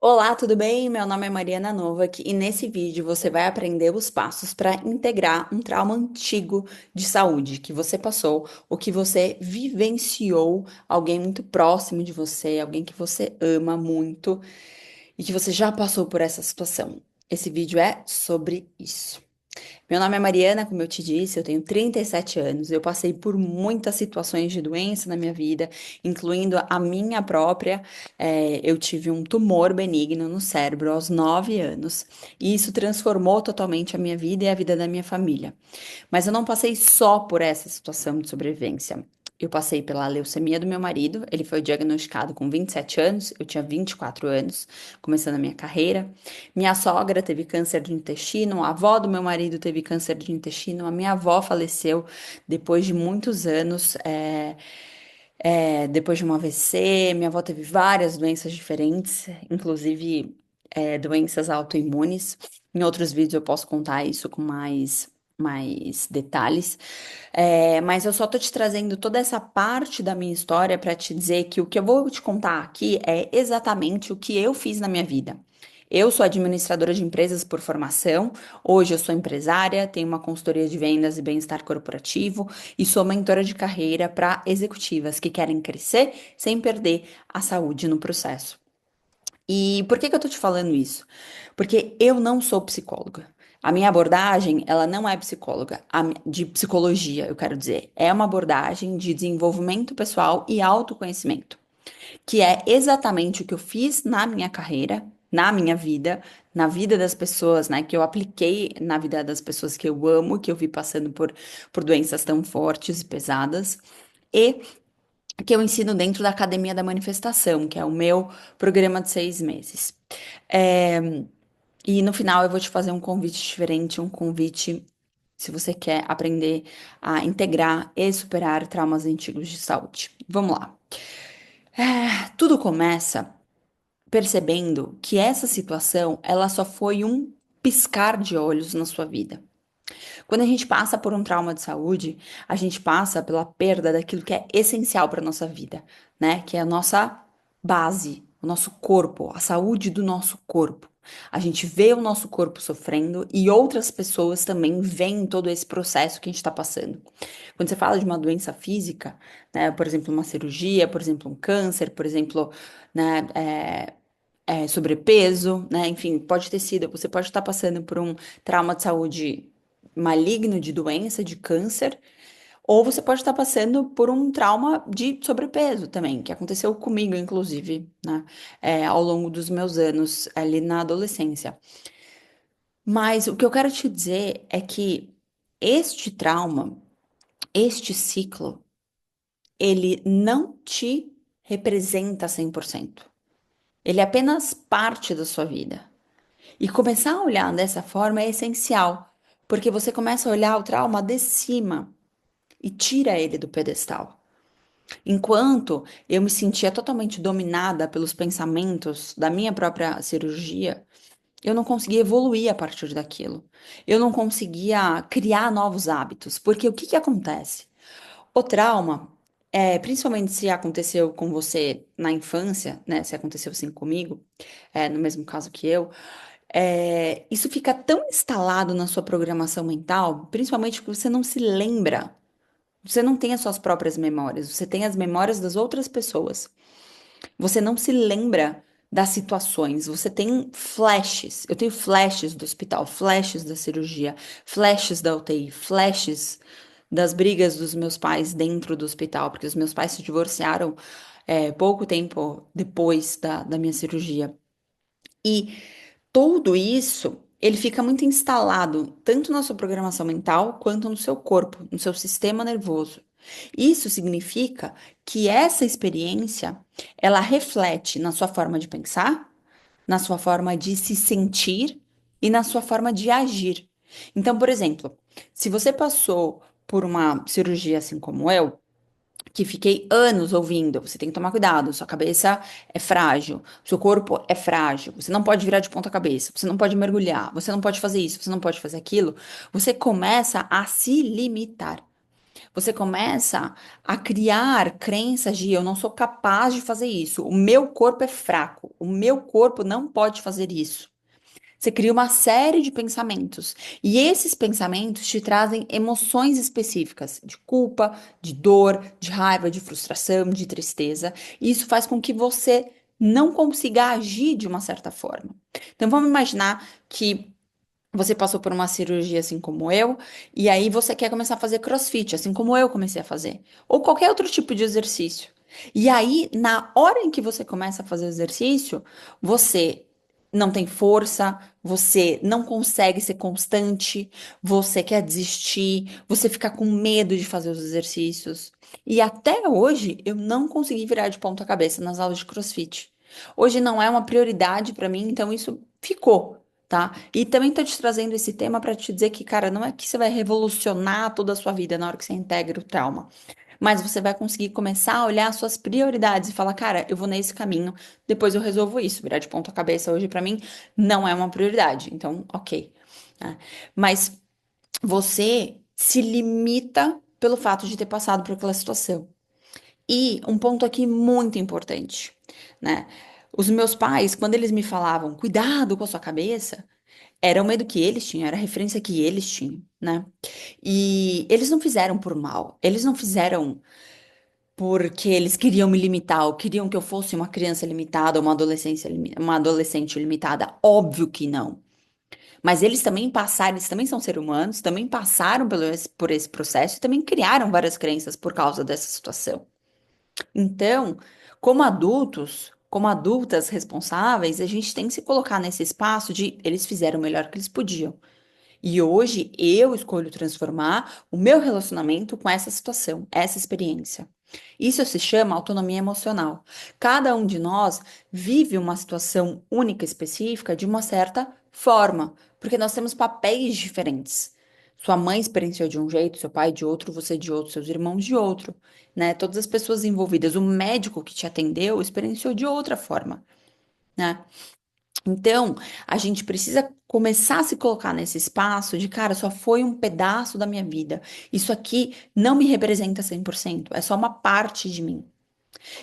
Olá, tudo bem? Meu nome é Mariana Novak e nesse vídeo você vai aprender os passos para integrar um trauma antigo de saúde que você passou ou que você vivenciou, alguém muito próximo de você, alguém que você ama muito e que você já passou por essa situação. Esse vídeo é sobre isso. Meu nome é Mariana, como eu te disse, eu tenho 37 anos. Eu passei por muitas situações de doença na minha vida, incluindo a minha própria. Eu tive um tumor benigno no cérebro aos 9 anos, e isso transformou totalmente a minha vida e a vida da minha família. Mas eu não passei só por essa situação de sobrevivência. Eu passei pela leucemia do meu marido, ele foi diagnosticado com 27 anos, eu tinha 24 anos, começando a minha carreira. Minha sogra teve câncer de intestino, a avó do meu marido teve câncer de intestino, a minha avó faleceu depois de muitos anos, depois de um AVC. Minha avó teve várias doenças diferentes, inclusive doenças autoimunes. Em outros vídeos eu posso contar isso com mais detalhes. Mas eu só tô te trazendo toda essa parte da minha história para te dizer que o que eu vou te contar aqui é exatamente o que eu fiz na minha vida. Eu sou administradora de empresas por formação, hoje eu sou empresária, tenho uma consultoria de vendas e bem-estar corporativo e sou mentora de carreira para executivas que querem crescer sem perder a saúde no processo. E por que que eu tô te falando isso? Porque eu não sou psicóloga. A minha abordagem, ela não é psicóloga, de psicologia, eu quero dizer. É uma abordagem de desenvolvimento pessoal e autoconhecimento, que é exatamente o que eu fiz na minha carreira, na minha vida, na vida das pessoas, né, que eu apliquei na vida das pessoas que eu amo, que eu vi passando por doenças tão fortes e pesadas. E que eu ensino dentro da Academia da Manifestação, que é o meu programa de 6 meses. É, e no final eu vou te fazer um convite diferente, um convite se você quer aprender a integrar e superar traumas antigos de saúde. Vamos lá. Tudo começa percebendo que essa situação, ela só foi um piscar de olhos na sua vida. Quando a gente passa por um trauma de saúde, a gente passa pela perda daquilo que é essencial para nossa vida, né? Que é a nossa base, o nosso corpo, a saúde do nosso corpo. A gente vê o nosso corpo sofrendo e outras pessoas também veem todo esse processo que a gente está passando. Quando você fala de uma doença física, né, por exemplo, uma cirurgia, por exemplo, um câncer, por exemplo, né, sobrepeso, né, enfim, pode ter sido, você pode estar passando por um trauma de saúde maligno de doença, de câncer, ou você pode estar passando por um trauma de sobrepeso também, que aconteceu comigo, inclusive, né, ao longo dos meus anos ali na adolescência. Mas o que eu quero te dizer é que este trauma, este ciclo, ele não te representa 100%. Ele é apenas parte da sua vida. E começar a olhar dessa forma é essencial, porque você começa a olhar o trauma de cima e tira ele do pedestal. Enquanto eu me sentia totalmente dominada pelos pensamentos da minha própria cirurgia, eu não conseguia evoluir a partir daquilo. Eu não conseguia criar novos hábitos, porque o que que acontece? O trauma, principalmente se aconteceu com você na infância, né? Se aconteceu assim comigo, no mesmo caso que eu, isso fica tão instalado na sua programação mental, principalmente porque você não se lembra. Você não tem as suas próprias memórias, você tem as memórias das outras pessoas. Você não se lembra das situações, você tem flashes. Eu tenho flashes do hospital, flashes da cirurgia, flashes da UTI, flashes das brigas dos meus pais dentro do hospital, porque os meus pais se divorciaram pouco tempo depois da minha cirurgia. E tudo isso, ele fica muito instalado, tanto na sua programação mental quanto no seu corpo, no seu sistema nervoso. Isso significa que essa experiência, ela reflete na sua forma de pensar, na sua forma de se sentir e na sua forma de agir. Então, por exemplo, se você passou por uma cirurgia assim como eu, que fiquei anos ouvindo. Você tem que tomar cuidado, sua cabeça é frágil, seu corpo é frágil, você não pode virar de ponta cabeça, você não pode mergulhar, você não pode fazer isso, você não pode fazer aquilo. Você começa a se limitar. Você começa a criar crenças de eu não sou capaz de fazer isso, o meu corpo é fraco, o meu corpo não pode fazer isso. Você cria uma série de pensamentos. E esses pensamentos te trazem emoções específicas de culpa, de dor, de raiva, de frustração, de tristeza. E isso faz com que você não consiga agir de uma certa forma. Então vamos imaginar que você passou por uma cirurgia assim como eu, e aí você quer começar a fazer CrossFit, assim como eu comecei a fazer, ou qualquer outro tipo de exercício. E aí, na hora em que você começa a fazer o exercício, você não tem força, você não consegue ser constante, você quer desistir, você fica com medo de fazer os exercícios. E até hoje eu não consegui virar de ponta cabeça nas aulas de CrossFit. Hoje não é uma prioridade para mim, então isso ficou. Tá? E também tô te trazendo esse tema para te dizer que, cara, não é que você vai revolucionar toda a sua vida na hora que você integra o trauma, mas você vai conseguir começar a olhar as suas prioridades e falar, cara, eu vou nesse caminho, depois eu resolvo isso. Virar de ponta cabeça hoje para mim não é uma prioridade, então, ok. Né? Mas você se limita pelo fato de ter passado por aquela situação. E um ponto aqui muito importante, né? Os meus pais, quando eles me falavam, cuidado com a sua cabeça, era o medo que eles tinham, era a referência que eles tinham, né? E eles não fizeram por mal, eles não fizeram porque eles queriam me limitar, ou queriam que eu fosse uma criança limitada, uma adolescência, uma adolescente limitada. Óbvio que não. Mas eles também passaram, eles também são seres humanos, também passaram por esse processo e também criaram várias crenças por causa dessa situação. Então, como adultos, como adultas responsáveis, a gente tem que se colocar nesse espaço de eles fizeram o melhor que eles podiam. E hoje eu escolho transformar o meu relacionamento com essa situação, essa experiência. Isso se chama autonomia emocional. Cada um de nós vive uma situação única, específica, de uma certa forma, porque nós temos papéis diferentes. Sua mãe experienciou de um jeito, seu pai de outro, você de outro, seus irmãos de outro, né? Todas as pessoas envolvidas, o médico que te atendeu experienciou de outra forma, né? Então, a gente precisa começar a se colocar nesse espaço de, cara, só foi um pedaço da minha vida. Isso aqui não me representa 100%, é só uma parte de mim.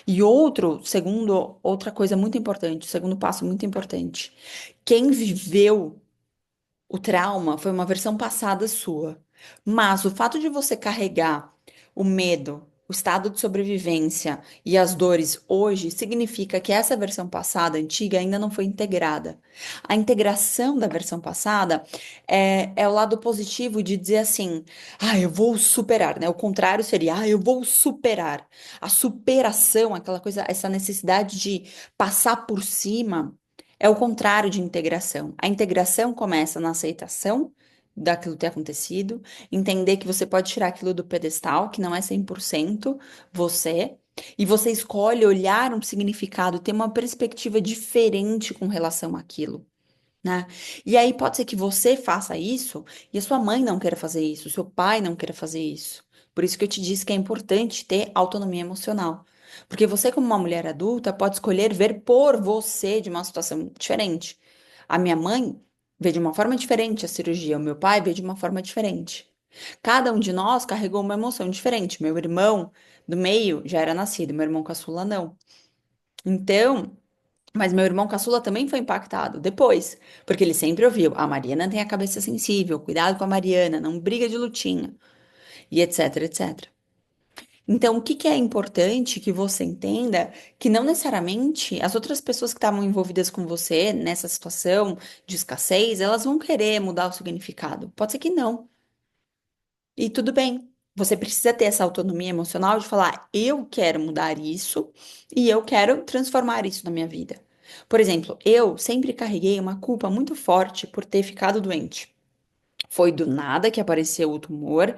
E outra coisa muito importante, segundo passo muito importante. Quem viveu o trauma foi uma versão passada sua. Mas o fato de você carregar o medo, o estado de sobrevivência e as dores hoje significa que essa versão passada, antiga, ainda não foi integrada. A integração da versão passada é o lado positivo de dizer assim: ah, eu vou superar, né? O contrário seria: ah, eu vou superar. A superação, aquela coisa, essa necessidade de passar por cima. É o contrário de integração. A integração começa na aceitação daquilo ter acontecido, entender que você pode tirar aquilo do pedestal, que não é 100% você, e você escolhe olhar um significado, ter uma perspectiva diferente com relação àquilo, né? E aí pode ser que você faça isso e a sua mãe não queira fazer isso, o seu pai não queira fazer isso. Por isso que eu te disse que é importante ter autonomia emocional. Porque você, como uma mulher adulta, pode escolher ver por você de uma situação diferente. A minha mãe vê de uma forma diferente a cirurgia, o meu pai vê de uma forma diferente. Cada um de nós carregou uma emoção diferente. Meu irmão do meio já era nascido, meu irmão caçula não. Então, mas meu irmão caçula também foi impactado depois, porque ele sempre ouviu: a Mariana tem a cabeça sensível, cuidado com a Mariana, não briga de lutinha, e etc, etc. Então, o que que é importante que você entenda que não necessariamente as outras pessoas que estavam envolvidas com você nessa situação de escassez, elas vão querer mudar o significado. Pode ser que não. E tudo bem. Você precisa ter essa autonomia emocional de falar: eu quero mudar isso e eu quero transformar isso na minha vida. Por exemplo, eu sempre carreguei uma culpa muito forte por ter ficado doente. Foi do nada que apareceu o tumor.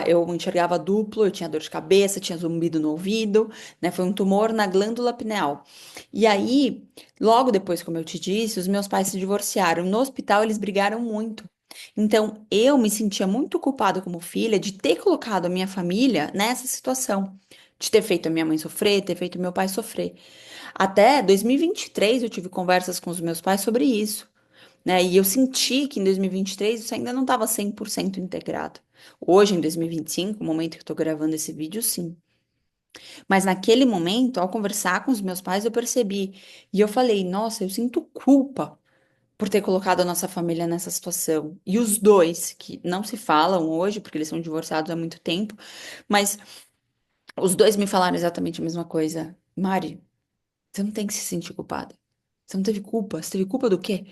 Eu enxergava duplo, eu tinha dor de cabeça, tinha zumbido no ouvido, né? Foi um tumor na glândula pineal. E aí, logo depois, como eu te disse, os meus pais se divorciaram. No hospital, eles brigaram muito. Então, eu me sentia muito culpada como filha de ter colocado a minha família nessa situação, de ter feito a minha mãe sofrer, ter feito meu pai sofrer. Até 2023 eu tive conversas com os meus pais sobre isso. né? E eu senti que em 2023 isso ainda não estava 100% integrado. Hoje, em 2025, no momento que eu tô gravando esse vídeo, sim. Mas naquele momento, ao conversar com os meus pais, eu percebi. E eu falei, nossa, eu sinto culpa por ter colocado a nossa família nessa situação. E os dois, que não se falam hoje, porque eles são divorciados há muito tempo, mas os dois me falaram exatamente a mesma coisa. Mari, você não tem que se sentir culpada. Você não teve culpa. Você teve culpa do quê?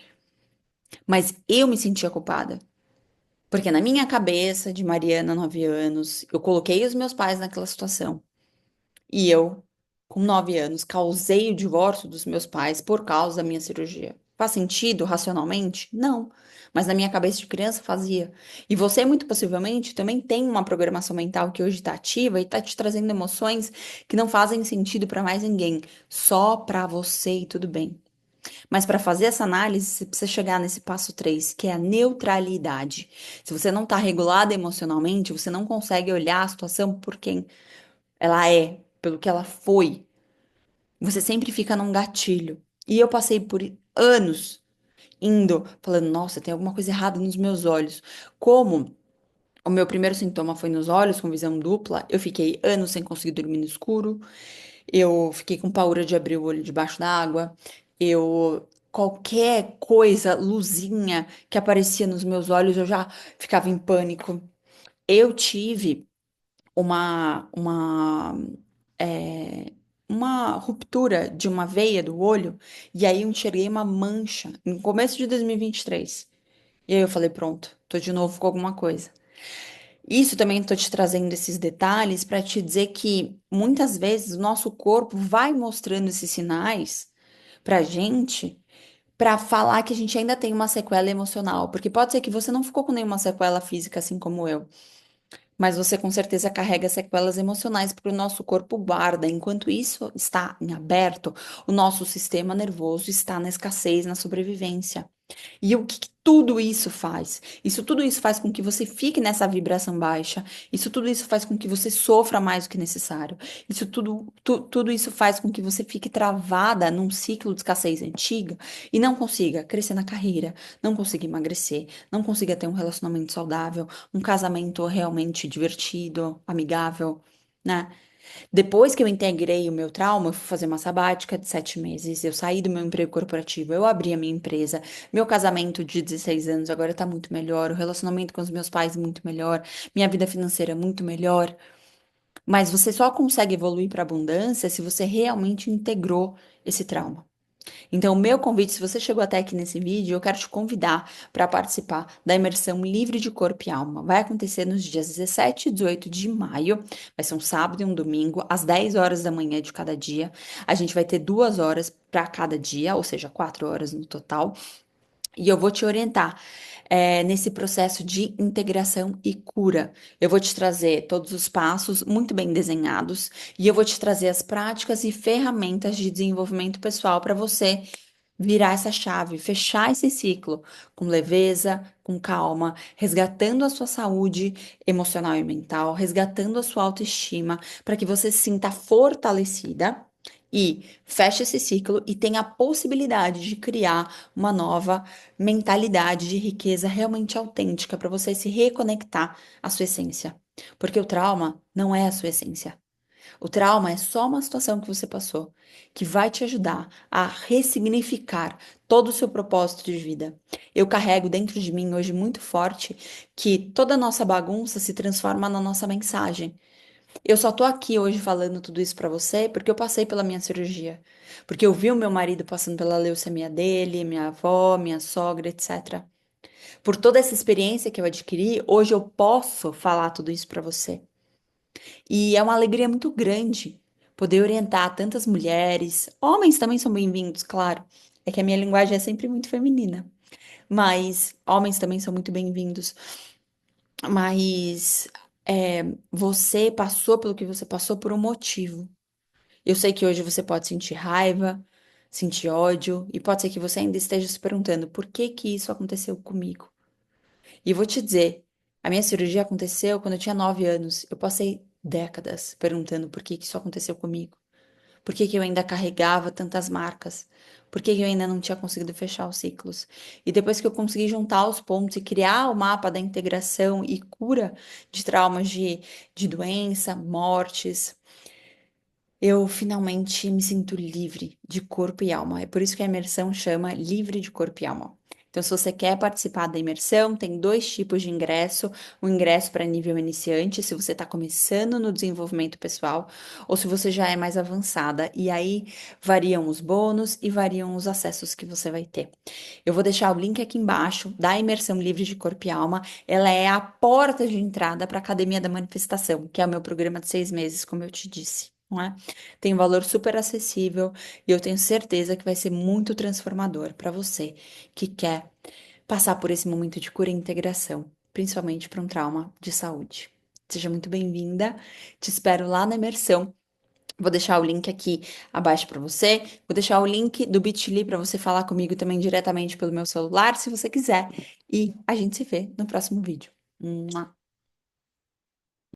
Mas eu me sentia culpada. Porque na minha cabeça, de Mariana, 9 anos, eu coloquei os meus pais naquela situação. E eu, com 9 anos, causei o divórcio dos meus pais por causa da minha cirurgia. Faz sentido racionalmente? Não. Mas na minha cabeça de criança fazia. E você, muito possivelmente, também tem uma programação mental que hoje está ativa e está te trazendo emoções que não fazem sentido para mais ninguém. Só para você e tudo bem. Mas para fazer essa análise, você precisa chegar nesse passo 3, que é a neutralidade. Se você não está regulada emocionalmente, você não consegue olhar a situação por quem ela é, pelo que ela foi. Você sempre fica num gatilho. E eu passei por anos indo, falando, nossa, tem alguma coisa errada nos meus olhos. Como o meu primeiro sintoma foi nos olhos, com visão dupla, eu fiquei anos sem conseguir dormir no escuro. Eu fiquei com paura de abrir o olho debaixo d'água. Eu qualquer coisa, luzinha que aparecia nos meus olhos, eu já ficava em pânico. Eu tive uma é, uma ruptura de uma veia do olho e aí eu enxerguei uma mancha no começo de 2023. E 23. E aí eu falei, pronto, tô de novo com alguma coisa. Isso também tô te trazendo esses detalhes para te dizer que muitas vezes o nosso corpo vai mostrando esses sinais pra gente pra falar que a gente ainda tem uma sequela emocional, porque pode ser que você não ficou com nenhuma sequela física assim como eu. Mas você com certeza carrega sequelas emocionais porque o nosso corpo guarda. Enquanto isso está em aberto, o nosso sistema nervoso está na escassez, na sobrevivência. E o que tudo isso faz? Isso tudo isso faz com que você fique nessa vibração baixa. Isso tudo isso faz com que você sofra mais do que necessário. Isso tudo isso faz com que você fique travada num ciclo de escassez antiga e não consiga crescer na carreira, não consiga emagrecer, não consiga ter um relacionamento saudável, um casamento realmente divertido, amigável, né? Depois que eu integrei o meu trauma, eu fui fazer uma sabática de 7 meses. Eu saí do meu emprego corporativo, eu abri a minha empresa. Meu casamento de 16 anos agora tá muito melhor. O relacionamento com os meus pais muito melhor. Minha vida financeira muito melhor. Mas você só consegue evoluir para abundância se você realmente integrou esse trauma. Então, o meu convite, se você chegou até aqui nesse vídeo, eu quero te convidar para participar da imersão Livre de Corpo e Alma. Vai acontecer nos dias 17 e 18 de maio, vai ser um sábado e um domingo, às 10 horas da manhã de cada dia. A gente vai ter 2 horas para cada dia, ou seja, 4 horas no total. E eu vou te orientar nesse processo de integração e cura. Eu vou te trazer todos os passos muito bem desenhados e eu vou te trazer as práticas e ferramentas de desenvolvimento pessoal para você virar essa chave, fechar esse ciclo com leveza, com calma, resgatando a sua saúde emocional e mental, resgatando a sua autoestima, para que você se sinta fortalecida e feche esse ciclo e tenha a possibilidade de criar uma nova mentalidade de riqueza realmente autêntica para você se reconectar à sua essência. Porque o trauma não é a sua essência. O trauma é só uma situação que você passou, que vai te ajudar a ressignificar todo o seu propósito de vida. Eu carrego dentro de mim hoje muito forte que toda a nossa bagunça se transforma na nossa mensagem. Eu só tô aqui hoje falando tudo isso pra você porque eu passei pela minha cirurgia. Porque eu vi o meu marido passando pela leucemia dele, minha avó, minha sogra, etc. Por toda essa experiência que eu adquiri, hoje eu posso falar tudo isso pra você. E é uma alegria muito grande poder orientar tantas mulheres. Homens também são bem-vindos, claro. É que a minha linguagem é sempre muito feminina. Mas homens também são muito bem-vindos. Mas você passou pelo que você passou por um motivo. Eu sei que hoje você pode sentir raiva, sentir ódio, e pode ser que você ainda esteja se perguntando por que que isso aconteceu comigo. E vou te dizer, a minha cirurgia aconteceu quando eu tinha 9 anos. Eu passei décadas perguntando por que que isso aconteceu comigo. Por que que eu ainda carregava tantas marcas? Por que que eu ainda não tinha conseguido fechar os ciclos? E depois que eu consegui juntar os pontos e criar o mapa da integração e cura de traumas de doença, mortes, eu finalmente me sinto livre de corpo e alma. É por isso que a imersão chama Livre de Corpo e Alma. Então, se você quer participar da imersão, tem dois tipos de ingresso: o ingresso para nível iniciante, se você está começando no desenvolvimento pessoal, ou se você já é mais avançada. E aí variam os bônus e variam os acessos que você vai ter. Eu vou deixar o link aqui embaixo da imersão livre de corpo e alma. Ela é a porta de entrada para a Academia da Manifestação, que é o meu programa de 6 meses, como eu te disse. Não é? Tem um valor super acessível e eu tenho certeza que vai ser muito transformador para você que quer passar por esse momento de cura e integração, principalmente para um trauma de saúde. Seja muito bem-vinda. Te espero lá na imersão. Vou deixar o link aqui abaixo para você. Vou deixar o link do Bitly para você falar comigo também diretamente pelo meu celular, se você quiser. E a gente se vê no próximo vídeo. Mua.